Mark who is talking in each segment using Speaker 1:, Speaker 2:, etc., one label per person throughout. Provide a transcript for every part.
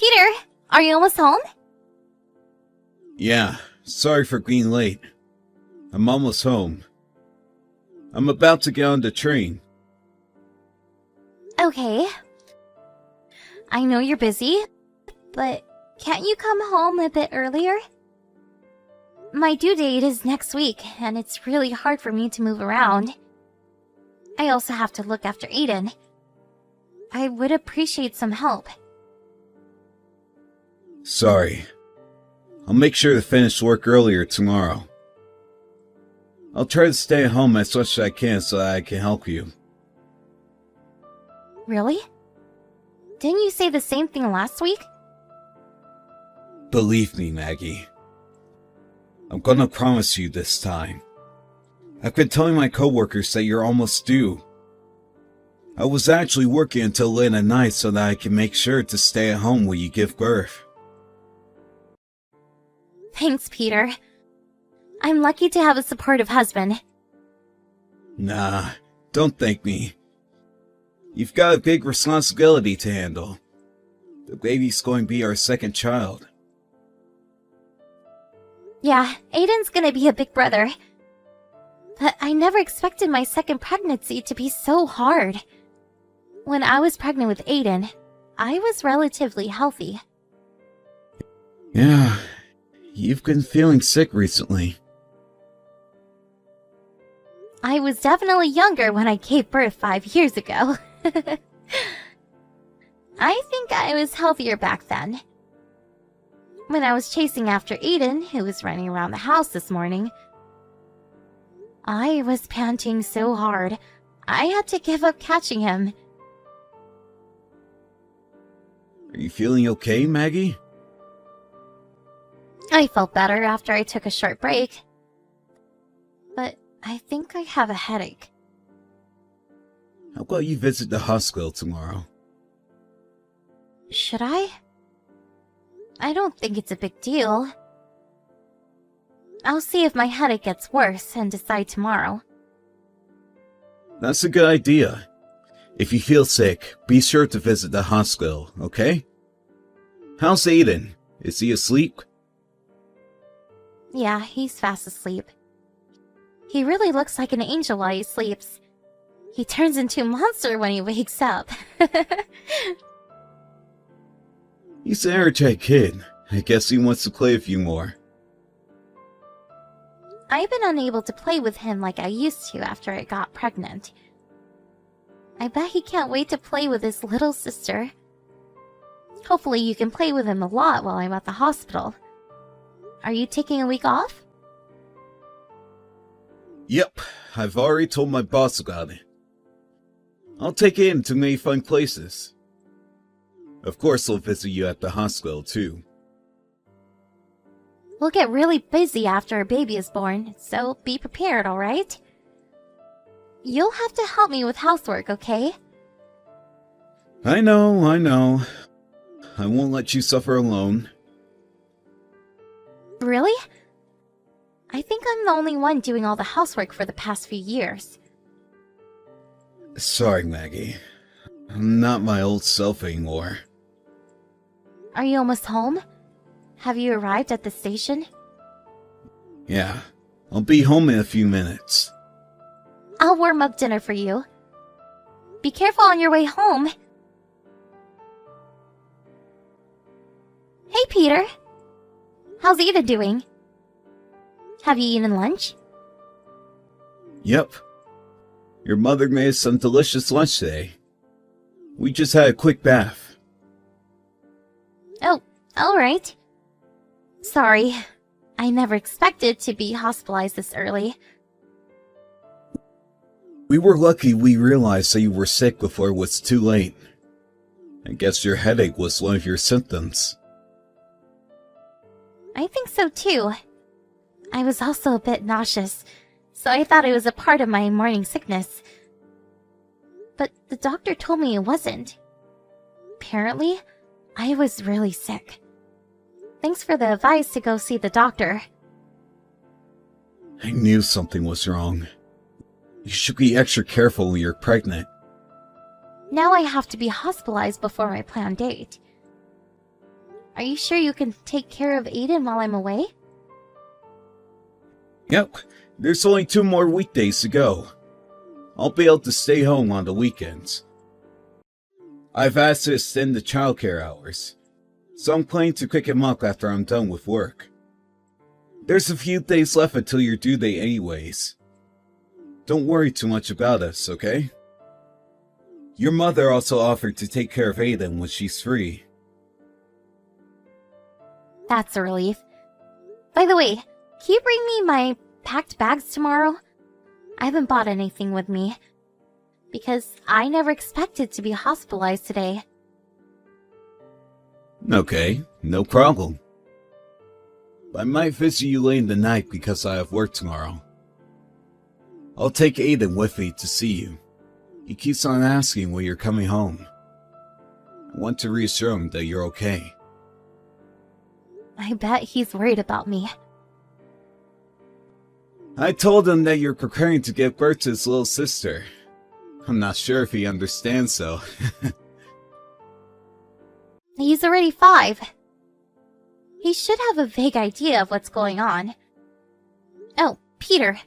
Speaker 1: Peter, are you almost home?
Speaker 2: Yeah, sorry for being late. I'm almost home. I'm about to get on the train.
Speaker 1: Okay. I know you're busy, but can't you come home a bit earlier? My due date is next week, and it's really hard for me to move around. I also have to look after Aiden. I would appreciate some help.
Speaker 2: Sorry. I'll make sure to finish work earlier tomorrow. I'll try to stay at home as much as I can so that I can help you.
Speaker 1: Really? Didn't you say the same thing last week?
Speaker 2: Believe me, Maggie. I'm gonna promise you this time. I've been telling my coworkers that you're almost due. I was actually working until late at night so that I can make sure to stay at home when you give birth.
Speaker 1: Thanks, Peter. I'm lucky to have a supportive husband.
Speaker 2: Nah, don't thank me. You've got a big responsibility to handle. The baby's going to be our second child.
Speaker 1: Yeah, Aiden's gonna be a big brother. But I never expected my second pregnancy to be so hard. When I was pregnant with Aiden, I was relatively healthy.
Speaker 2: Yeah, you've been feeling sick recently.
Speaker 1: I was definitely younger when I gave birth 5 years ago. I think I was healthier back then. When I was chasing after Aiden, who was running around the house this morning, I was panting so hard, I had to give up catching him.
Speaker 2: Are you feeling okay, Maggie?
Speaker 1: I felt better after I took a short break. But I think I have a headache.
Speaker 2: How about you visit the hospital tomorrow?
Speaker 1: Should I? I don't think it's a big deal. I'll see if my headache gets worse and decide tomorrow.
Speaker 2: That's a good idea. If you feel sick, be sure to visit the hospital, okay? How's Aiden? Is he asleep?
Speaker 1: Yeah, he's fast asleep. He really looks like an angel while he sleeps. He turns into a monster when he wakes up.
Speaker 2: He's an energetic kid. I guess he wants to play a few more.
Speaker 1: I've been unable to play with him like I used to after I got pregnant. I bet he can't wait to play with his little sister. Hopefully you can play with him a lot while I'm at the hospital. Are you taking a week off?
Speaker 2: Yep, I've already told my boss about it. I'll take him to many fun places. Of course I'll visit you at the hospital too.
Speaker 1: We'll get really busy after a baby is born, so be prepared, alright? You'll have to help me with housework, okay?
Speaker 2: I know. I won't let you suffer alone.
Speaker 1: Really? I think I'm the only one doing all the housework for the past few years.
Speaker 2: Sorry, Maggie. I'm not my old self anymore.
Speaker 1: Are you almost home? Have you arrived at the station?
Speaker 2: Yeah, I'll be home in a few minutes.
Speaker 1: I'll warm up dinner for you. Be careful on your way home. Hey, Peter. How's Ida doing? Have you eaten lunch?
Speaker 2: Yep. Your mother made us some delicious lunch today. We just had a quick bath.
Speaker 1: Oh, alright. Sorry. I never expected to be hospitalized this early.
Speaker 2: We were lucky we realized that you were sick before it was too late. I guess your headache was one of your symptoms.
Speaker 1: I think so too. I was also a bit nauseous, so I thought it was a part of my morning sickness. But the doctor told me it wasn't. Apparently, I was really sick. Thanks for the advice to go see the doctor.
Speaker 2: I knew something was wrong. You should be extra careful when you're pregnant.
Speaker 1: Now I have to be hospitalized before my planned date. Are you sure you can take care of Aiden while I'm away?
Speaker 2: Yep, there's only 2 more weekdays to go. I'll be able to stay home on the weekends. I've asked to extend the childcare hours, so I'm planning to pick him up after I'm done with work. There's a few days left until your due date anyways. Don't worry too much about us, okay? Your mother also offered to take care of Aiden when she's free.
Speaker 1: That's a relief. By the way, can you bring me my packed bags tomorrow? I haven't bought anything with me, because I never expected to be hospitalized today.
Speaker 2: Okay, no problem. I might visit you late in the night because I have work tomorrow. I'll take Aiden with me to see you. He keeps on asking when you're coming home. I want to reassure him that you're okay.
Speaker 1: I bet he's worried about me.
Speaker 2: I told him that you're preparing to give birth to his little sister. I'm not sure if he understands though.
Speaker 1: He's already 5. He should have a vague idea of what's going on. Oh, Peter.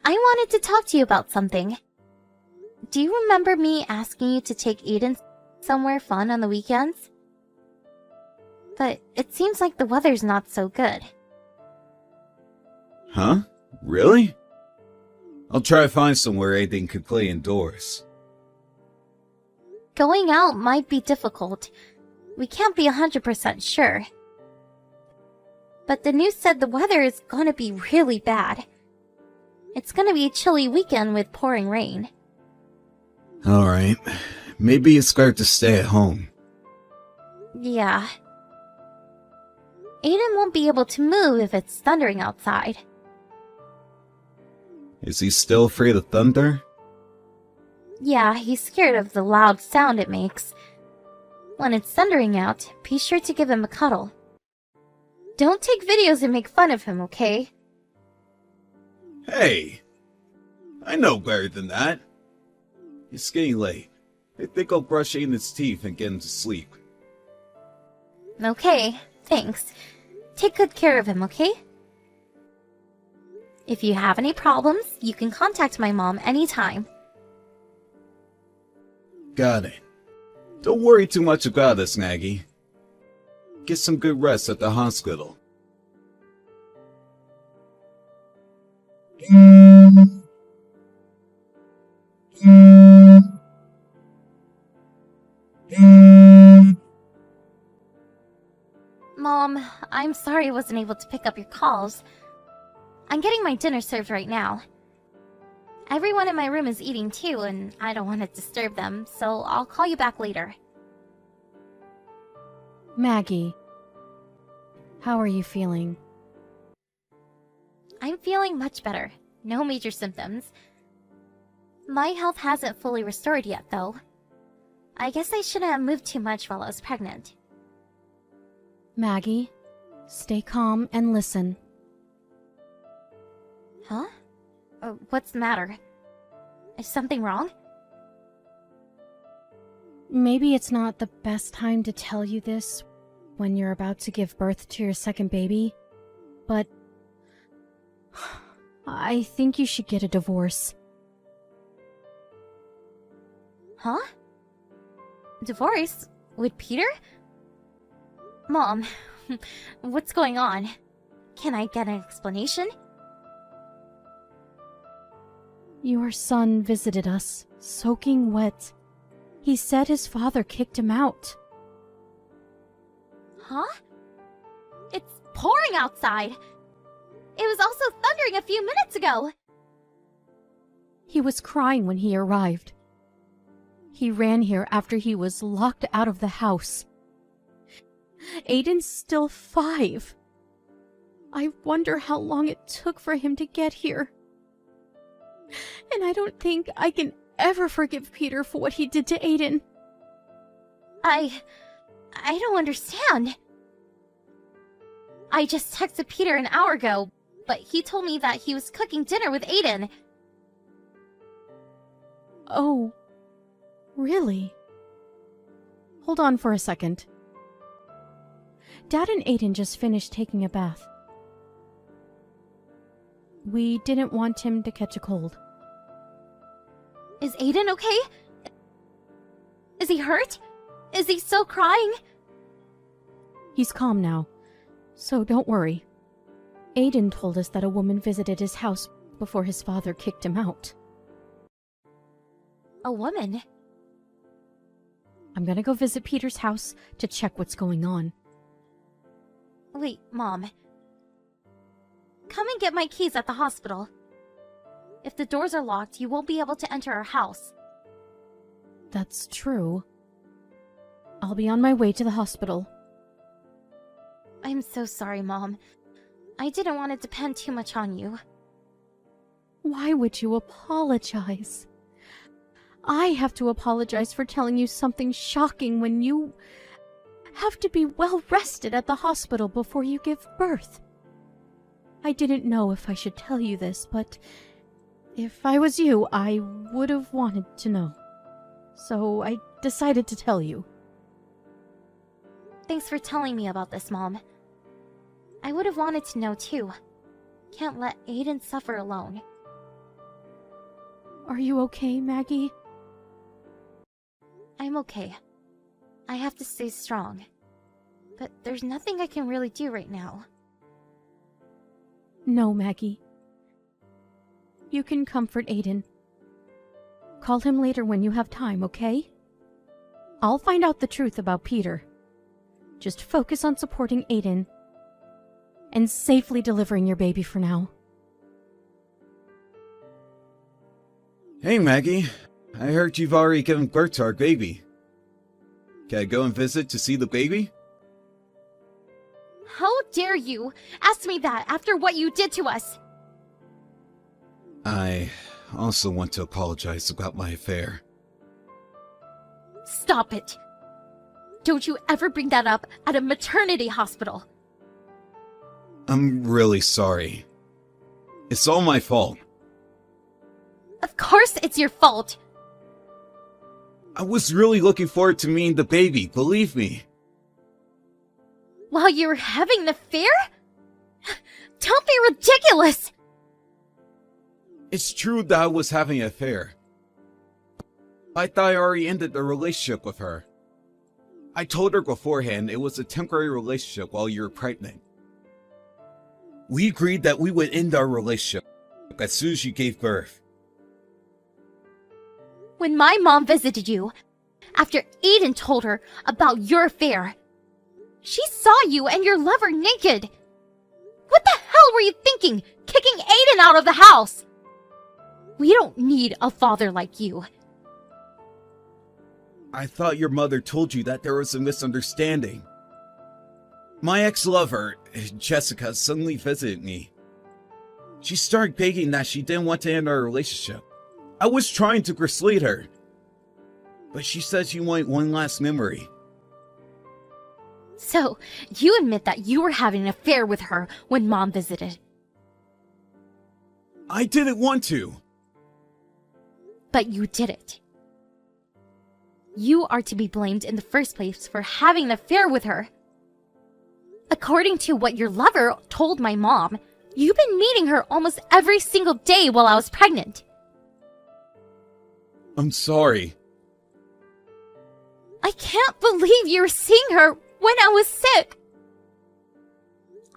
Speaker 1: I wanted to talk to you about something. Do you remember me asking you to take Aiden somewhere fun on the weekends? But it seems like the weather's not so good.
Speaker 2: Huh? Really? I'll try to find somewhere Aiden could play indoors.
Speaker 1: Going out might be difficult. We can't be 100% sure. But the news said the weather is gonna be really bad. It's gonna be a chilly weekend with pouring rain.
Speaker 2: Alright, maybe it's better to stay at home.
Speaker 1: Yeah. Aiden won't be able to move if it's thundering outside.
Speaker 2: Is he still afraid of thunder?
Speaker 1: Yeah, he's scared of the loud sound it makes. When it's thundering out, be sure to give him a cuddle. Don't take videos and make fun of him, okay?
Speaker 2: Hey! I know better than that. It's getting late. I think I'll brush Aiden's teeth and get him to sleep.
Speaker 1: Okay, thanks. Take good care of him, okay? If you have any problems, you can contact my mom anytime.
Speaker 2: Got it. Don't worry too much about us, Maggie. Get some good rest at the hospital.
Speaker 1: Mom, I'm sorry I wasn't able to pick up your calls. I'm getting my dinner served right now. Everyone in my room is eating too, and I don't want to disturb them, so I'll call you back later.
Speaker 3: Maggie, how are you feeling?
Speaker 1: I'm feeling much better. No major symptoms. My health hasn't fully restored yet, though. I guess I shouldn't have moved too much while I was pregnant.
Speaker 3: Maggie, stay calm and listen.
Speaker 1: Huh? What's the matter? Is something wrong?
Speaker 3: Maybe it's not the best time to tell you this when you're about to give birth to your second baby, but I think you should get a divorce.
Speaker 1: Huh? Divorce? With Peter? Mom, what's going on? Can I get an explanation?
Speaker 3: Your son visited us, soaking wet. He said his father kicked him out.
Speaker 1: Huh? It's pouring outside. It was also thundering a few minutes ago.
Speaker 3: He was crying when he arrived. He ran here after he was locked out of the house. Aiden's still 5. I wonder how long it took for him to get here. And I don't think I can ever forgive Peter for what he did to Aiden.
Speaker 1: I don't understand. I just texted Peter an hour ago, but he told me that he was cooking dinner with Aiden.
Speaker 3: Oh, really? Hold on for a second. Dad and Aiden just finished taking a bath. We didn't want him to catch a cold.
Speaker 1: Is Aiden okay? Is he hurt? Is he still crying?
Speaker 3: He's calm now, so don't worry. Aiden told us that a woman visited his house before his father kicked him out.
Speaker 1: A woman?
Speaker 3: I'm gonna go visit Peter's house to check what's going on.
Speaker 1: Wait, Mom. Come and get my keys at the hospital. If the doors are locked, you won't be able to enter our house.
Speaker 3: That's true. I'll be on my way to the hospital.
Speaker 1: I'm so sorry, Mom. I didn't want to depend too much on you.
Speaker 3: Why would you apologize? I have to apologize for telling you something shocking when you have to be well rested at the hospital before you give birth. I didn't know if I should tell you this, but if I was you, I would have wanted to know. So I decided to tell you.
Speaker 1: Thanks for telling me about this, Mom. I would have wanted to know too. Can't let Aiden suffer alone.
Speaker 3: Are you okay, Maggie?
Speaker 1: I'm okay. I have to stay strong. But there's nothing I can really do right now.
Speaker 3: No, Maggie. You can comfort Aiden. Call him later when you have time, okay? I'll find out the truth about Peter. Just focus on supporting Aiden and safely delivering your baby for now.
Speaker 2: Hey, Maggie. I heard you've already given birth to our baby. Can I go and visit to see the baby?
Speaker 1: How dare you ask me that after what you did to us?
Speaker 2: I also want to apologize about my affair.
Speaker 1: Stop it. Don't you ever bring that up at a maternity hospital.
Speaker 2: I'm really sorry. It's all my fault.
Speaker 1: Of course it's your fault.
Speaker 2: I was really looking forward to meeting the baby, believe me.
Speaker 1: While you were having an affair? Don't be ridiculous!
Speaker 2: It's true that I was having an affair. I thought I already ended the relationship with her. I told her beforehand it was a temporary relationship while you were pregnant. We agreed that we would end our relationship as soon as you gave birth.
Speaker 1: When my mom visited you, after Aiden told her about your affair, she saw you and your lover naked. What the hell were you thinking, kicking Aiden out of the house? We don't need a father like you.
Speaker 2: I thought your mother told you that there was a misunderstanding. My ex-lover, Jessica, suddenly visited me. She started begging that she didn't want to end our relationship. I was trying to persuade her, but she said she wanted one last memory.
Speaker 1: So, you admit that you were having an affair with her when Mom visited.
Speaker 2: I didn't want to.
Speaker 1: But you did it. You are to be blamed in the first place for having an affair with her. According to what your lover told my mom, you've been meeting her almost every single day while I was pregnant.
Speaker 2: I'm sorry.
Speaker 1: I can't believe you were seeing her when I was sick.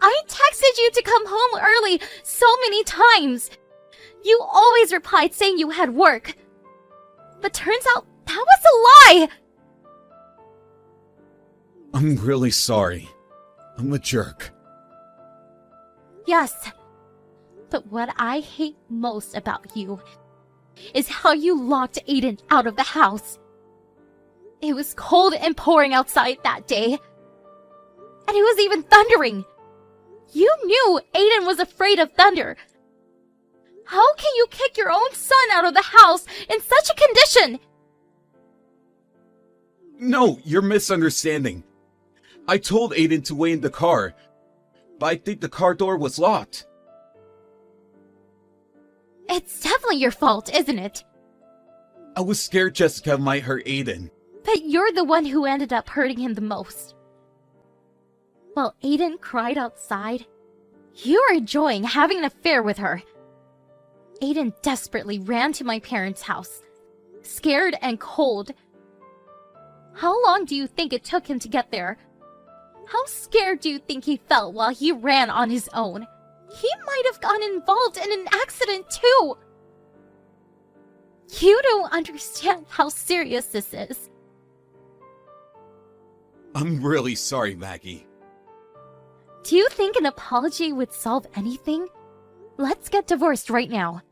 Speaker 1: I texted you to come home early so many times. You always replied saying you had work. But turns out that was a lie.
Speaker 2: I'm really sorry. I'm a jerk.
Speaker 1: Yes. But what I hate most about you is how you locked Aiden out of the house. It was cold and pouring outside that day. And it was even thundering. You knew Aiden was afraid of thunder. How can you kick your own son out of the house in such a condition?
Speaker 2: No, you're misunderstanding. I told Aiden to wait in the car, but I think the car door was locked.
Speaker 1: It's definitely your fault, isn't it?
Speaker 2: I was scared Jessica might hurt Aiden.
Speaker 1: But you're the one who ended up hurting him the most. while Aiden cried outside? You were enjoying having an affair with her. Aiden desperately ran to my parents' house, scared and cold. How long do you think it took him to get there? How scared do you think he felt while he ran on his own? He might have gotten involved in an accident too! You don't understand how serious this is.
Speaker 2: I'm really sorry, Maggie.
Speaker 1: Do you think an apology would solve anything? Let's get divorced right now.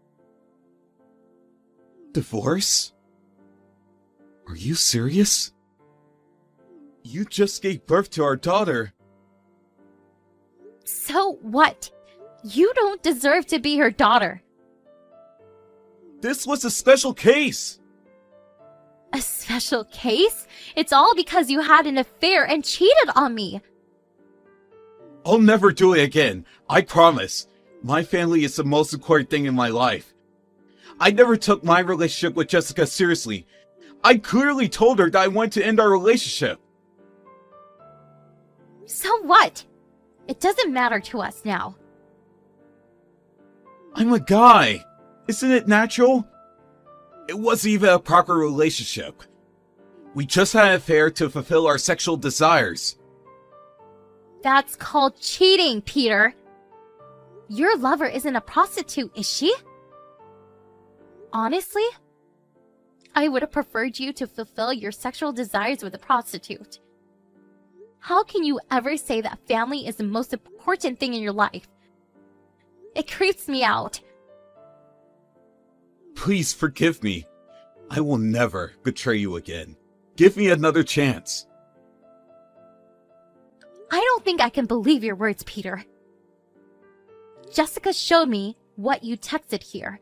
Speaker 2: Divorce? Are you serious? You just gave birth to our daughter.
Speaker 1: So what? You don't deserve to be her daughter.
Speaker 2: This was a special case.
Speaker 1: A special case? It's all because you had an affair and cheated on me.
Speaker 2: I'll never do it again. I promise. My family is the most important thing in my life. I never took my relationship with Jessica seriously. I clearly told her that I wanted to end our relationship.
Speaker 1: So what? It doesn't matter to us now.
Speaker 2: I'm a guy. Isn't it natural? It wasn't even a proper relationship. We just had an affair to fulfill our sexual desires.
Speaker 1: That's called cheating, Peter. Your lover isn't a prostitute, is she? Honestly, I would have preferred you to fulfill your sexual desires with a prostitute. How can you ever say that family is the most important thing in your life? It creeps me out.
Speaker 2: Please forgive me. I will never betray you again. Give me another chance.
Speaker 1: I don't think I can believe your words, Peter. Jessica showed me what you texted here.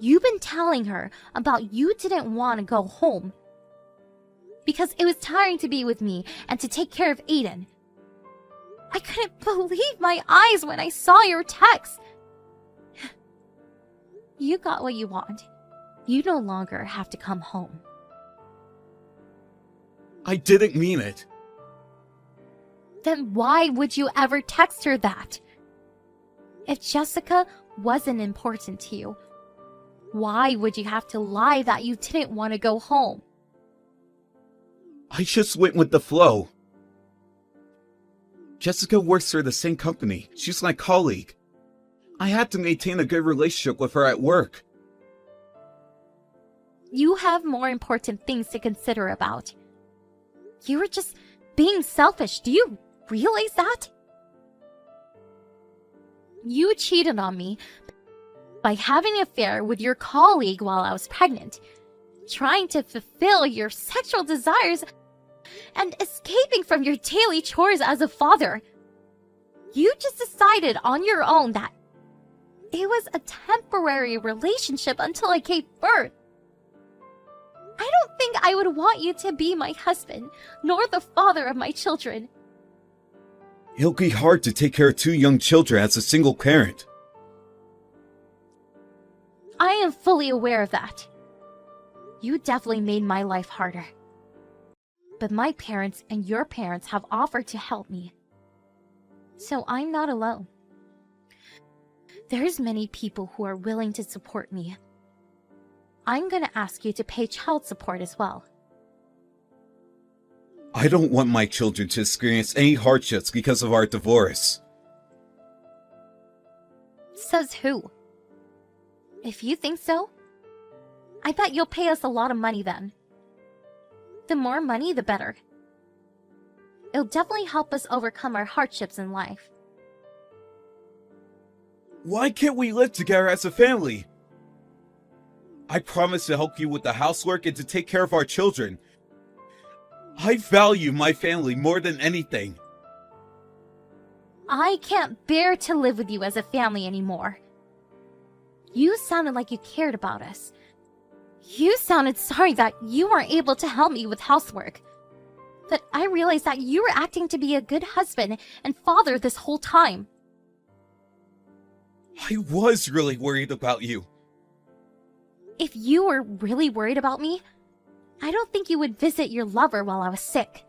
Speaker 1: You've been telling her about you didn't want to go home because it was tiring to be with me and to take care of Aiden. I couldn't believe my eyes when I saw your text. You got what you want. You no longer have to come home.
Speaker 2: I didn't mean it.
Speaker 1: Then why would you ever text her that? If Jessica wasn't important to you, why would you have to lie that you didn't want to go home?
Speaker 2: I just went with the flow. Jessica works for the same company. She's my colleague. I had to maintain a good relationship with her at work.
Speaker 1: You have more important things to consider about. You were just being selfish. Do you realize that? You cheated on me by having an affair with your colleague while I was pregnant, trying to fulfill your sexual desires, and escaping from your daily chores as a father. You just decided on your own that it was a temporary relationship until I gave birth. I don't think I would want you to be my husband, nor the father of my children.
Speaker 2: It'll be hard to take care of 2 young children as a single parent.
Speaker 1: I am fully aware of that. You definitely made my life harder. But my parents and your parents have offered to help me. So I'm not alone. There's many people who are willing to support me. I'm gonna ask you to pay child support as well.
Speaker 2: I don't want my children to experience any hardships because of our divorce.
Speaker 1: Says who? If you think so, I bet you'll pay us a lot of money then. The more money, the better. It'll definitely help us overcome our hardships in life.
Speaker 2: Why can't we live together as a family? I promise to help you with the housework and to take care of our children. I value my family more than anything.
Speaker 1: I can't bear to live with you as a family anymore. You sounded like you cared about us. You sounded sorry that you weren't able to help me with housework. But I realized that you were acting to be a good husband and father this whole time.
Speaker 2: I was really worried about you.
Speaker 1: If you were really worried about me, I don't think you would visit your lover while I was sick.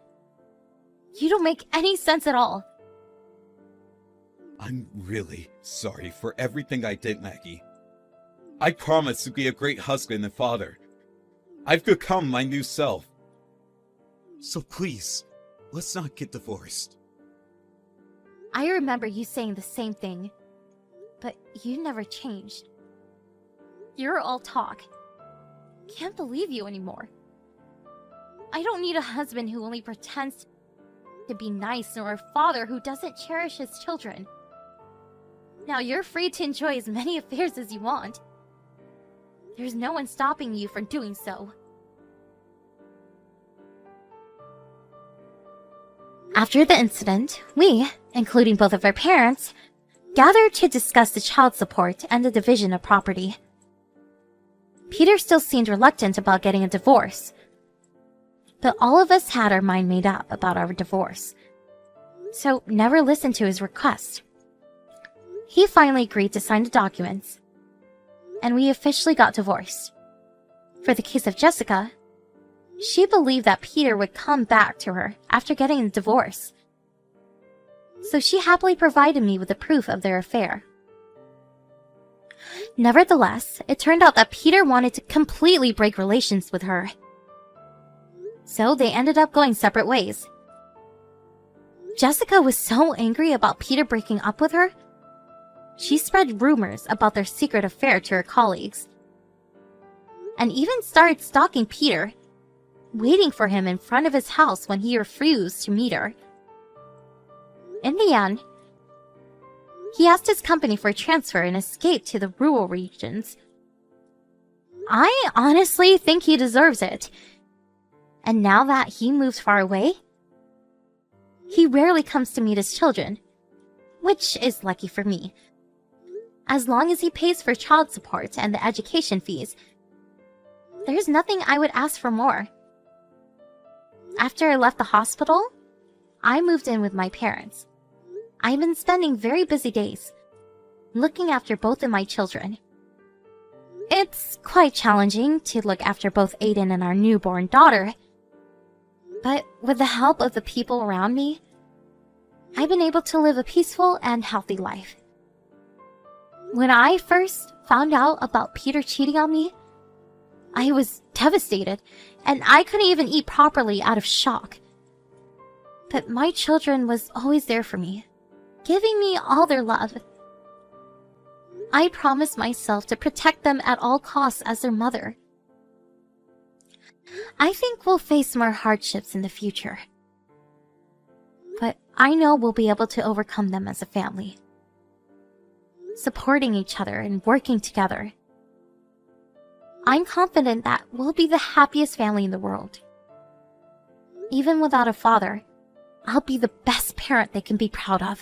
Speaker 1: You don't make any sense at all.
Speaker 2: I'm really sorry for everything I did, Maggie. I promise to be a great husband and father. I've become my new self. So please, let's not get divorced.
Speaker 1: I remember you saying the same thing, but you never changed. You're all talk. Can't believe you anymore. I don't need a husband who only pretends to be nice, nor a father who doesn't cherish his children. Now you're free to enjoy as many affairs as you want. There's no one stopping you from doing so. After the incident, we, including both of our parents, gathered to discuss the child support and the division of property. Peter still seemed reluctant about getting a divorce, but all of us had our mind made up about our divorce, so never listened to his request. He finally agreed to sign the documents, and we officially got divorced. For the case of Jessica, she believed that Peter would come back to her after getting a divorce, so she happily provided me with the proof of their affair. Nevertheless, it turned out that Peter wanted to completely break relations with her, so they ended up going separate ways. Jessica was so angry about Peter breaking up with her, she spread rumors about their secret affair to her colleagues, and even started stalking Peter, waiting for him in front of his house when he refused to meet her. In the end, he asked his company for a transfer and escaped to the rural regions. I honestly think he deserves it. And now that he moved far away, he rarely comes to meet his children, which is lucky for me. As long as he pays for child support and the education fees, there's nothing I would ask for more. After I left the hospital, I moved in with my parents. I've been spending very busy days, looking after both of my children. It's quite challenging to look after both Aiden and our newborn daughter, but with the help of the people around me, I've been able to live a peaceful and healthy life. When I first found out about Peter cheating on me, I was devastated, and I couldn't even eat properly out of shock. But my children was always there for me, giving me all their love. I promised myself to protect them at all costs as their mother. I think we'll face more hardships in the future, but I know we'll be able to overcome them as a family, supporting each other and working together. I'm confident that we'll be the happiest family in the world. Even without a father, I'll be the best parent they can be proud of.